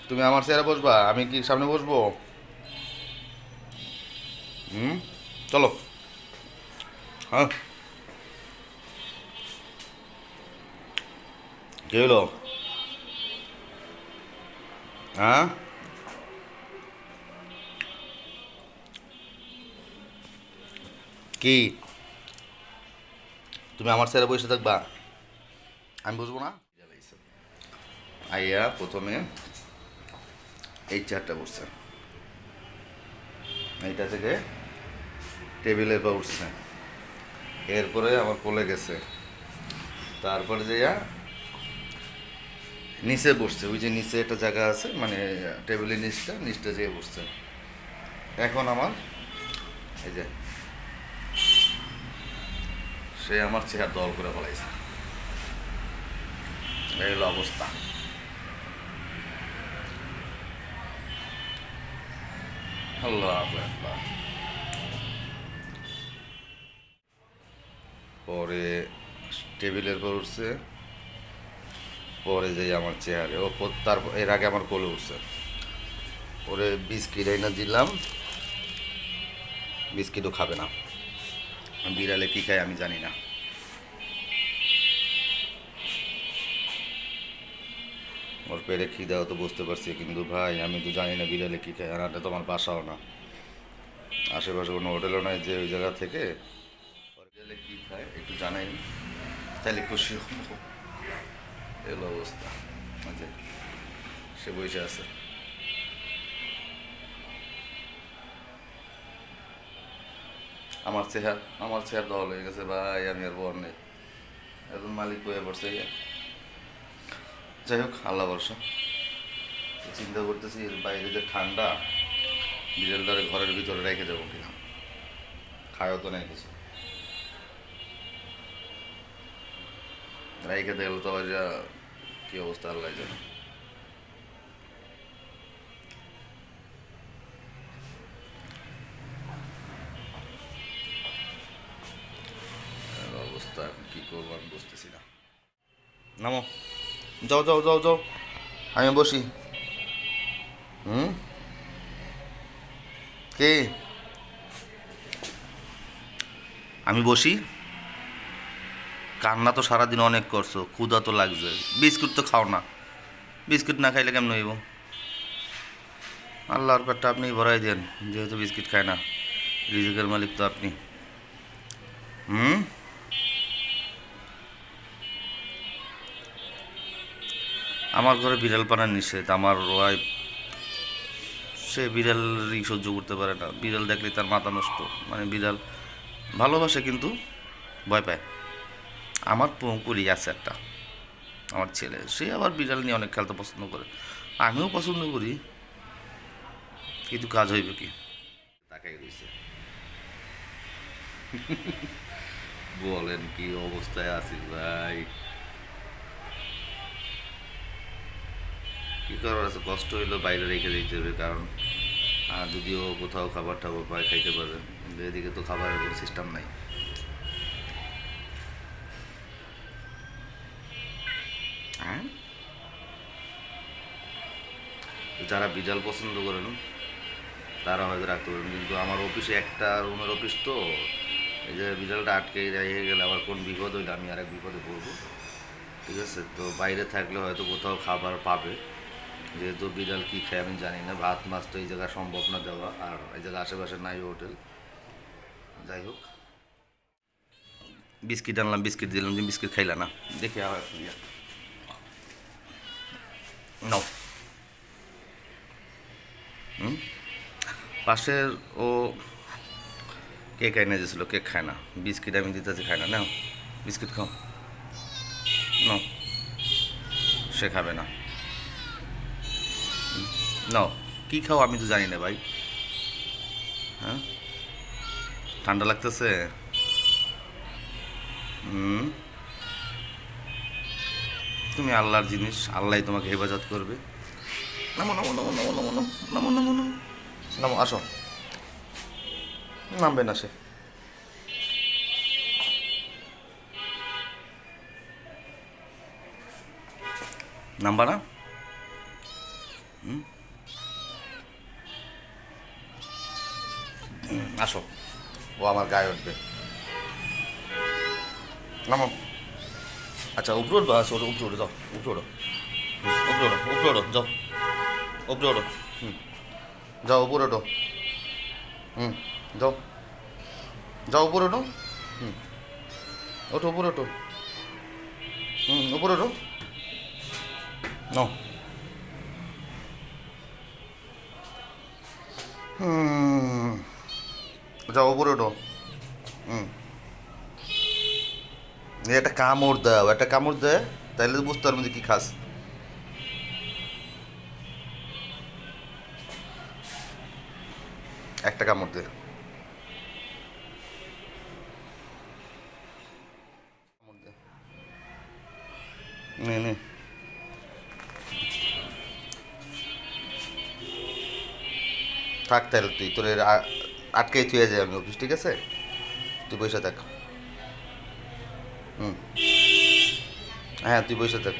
তুমি আমার চেয়ারে বসবা, আমি কি সামনে বসবো? হুম, চলো। হ্যাঁ, কি হলো? হ্যাঁ, কি তুমি আমার চেয়ারে বসে থাকবা, আমি বসবো না? আইয়া প্রথমে এই চেয়ারটা বসছে, এইটা থেকে টেবিলের পর উঠছে, এরপরে আমার কোলে গেছে, তারপরে যাইয়া নিচে বসছে, ওই যে নিচে একটা জায়গা আছে, মানে টেবিলের নিচটা যেয়ে বসছে। এখন আমার এই যে সে আমার চেহারা দল করে ফেলাইছে, এই হলো অবস্থা। আল্লাহ আকবার। পরে টেবিলের পর উঠছে, পরে যাই আমার চেয়ারে ও তারপর এর আগে আমার কোলে উঠছে, ওরে বিস্কিট এনে দিলাম, বিস্কিটও খাবে না। বিড়ালে কী খায় আমি জানি না। ওর পেটে খিদাও তো বুঝতে পারছি, কিন্তু ভাই আমি তো জানি না বিড়ালে কী খায়, আর এটা তো আমার বাসাও না, আশেপাশে কোনো হোটেলও নাই যে ওই জায়গা থেকে ওর বিড়ালে কী খায় একটু জানাই, তাহলে খুশি হবো। এলো অবস্থা, যে সে বসে আছে। আমার চেহার দল হয়ে গেছে ভাই, আমি আর বর নেই, এখন মালিক বয়ে পড়ছে। যাই হোক, আল্লাহ ভরসা। চিন্তা করতেছি এর বাইরে যে ঠান্ডা, বিড়ালটারে ঘরের ভিতরে রেখে যাবো কিনা, খায়ও তো নেই কিছু, রেখে গেলে তো আবার যা কি অবস্থা আল্লাহ জানে। এর অবস্থা এখন কি করবো আমি বুঝতেছি না। নামো, যাও যাও যাও যাও, আমি বসি। হুম, কে? আমি বসি? কান্না তো সারাদিন অনেক করছো, ক্ষুধা তো লাগছে, বিস্কুট তো খাও না, বিস্কুট না খাইলে কেমন হইব? আল্লাহর পেটটা আপনি ভরাই দেন, যেহেতু বিস্কিট খায় না, রিজিকের মালিক তো আপনি। হুম, আমার ঘরে বিড়াল পানার নিষেধ, আমার ওয়াইফ সে বিড়ালই সহ্য করতে পারে না, বিড়াল দেখলে তার মাথা নষ্ট, মানে বিড়াল ভালোবাসে কিন্তু ভয় পায়। আমার পুকুরি আছে একটা, আমার ছেলে সে আবার বিড়াল নিয়ে অনেক খেলতে পছন্দ করে, আমিও পছন্দ করি, কিন্তু কাজ হইবে কি? তাকাই রয়েছে, বলেন কি অবস্থায় আছি ভাই, কী করার আছে, কষ্ট হইলো বাইরে রেখে দিতে হবে, কারণ যদিও কোথাও খাবার টাবার পায় খাইতে পারে, কিন্তু এদিকে তো খাবারের কোনো সিস্টেম নাই। হ্যাঁ, যারা বিড়াল পছন্দ করেন তারা হয়তো রাখতে পারেন, কিন্তু আমার অফিসে একটা রুমের অফিস তো, এই যে বিড়ালটা আটকে রেখে গেলে আবার কোন বিপদ হইলে আমি আরেক বিপদে পড়বো। ঠিক আছে, তো বাইরে থাকলে হয়তো কোথাও খাবার পাবে, যেহেতু বিড়াল কী খায় আমি জানি না, ভাত মাছ তো এই জায়গায় সম্ভব না দেওয়া, আর এই জায়গায় আশেপাশে নাই হোটেল। যাই হোক, বিস্কিট আনলাম, বিস্কিট দিলাম, তুমি বিস্কিট খাইলা না, দেখি আবার নাও। হুম, পাশের ও কেক এনে দিয়েছিল, কেক খায় না, বিস্কিট আমি দিতেছি খায় না, নাও বিস্কিট খাও, নাও, সে খাবে না, নাও, কী খাও আমি তো জানি না ভাই। হ্যাঁ, ঠান্ডা লাগতেছে? হুম, তুমি আল্লাহর জিনিস, আল্লাহ তোমাকে হেফাজত করবে। নামো নামো নামো নামো নামো নামো নামো নামো নামো নামো, আসো। নামবে না সে, নামবা না? আসো, ও আমার গায়ে উঠবে। নামো। আচ্ছা উপরে উঠবো, আচ্ছা ওটা উপরে উঠে যাও, উপরে ওঠো। উপরে ওঠো, উপরে ওঠো, যাও উপরে ওঠো। হুম, যাও উপরে ওঠো। হুম, যাও, যাও উপরে ওঠো। হুম, ওঠো উপরে ওঠো। হুম, উপরে ওঠো। নাও। হুম, যাও উপরে ওঠো। হুম, এই একটা কামড় দাও, একটা কামড় দে, তাইলে বুঝতে পারবো যে কি খাস। একটা কামড় দে। কামড় দে। নে নে। থাক তাহলে তুই তোর আটকেই থুয়ে যায় আমি অফিস, ঠিক আছে? তুই বসে থাক। হুম, হ্যাঁ তুই বসে থাক।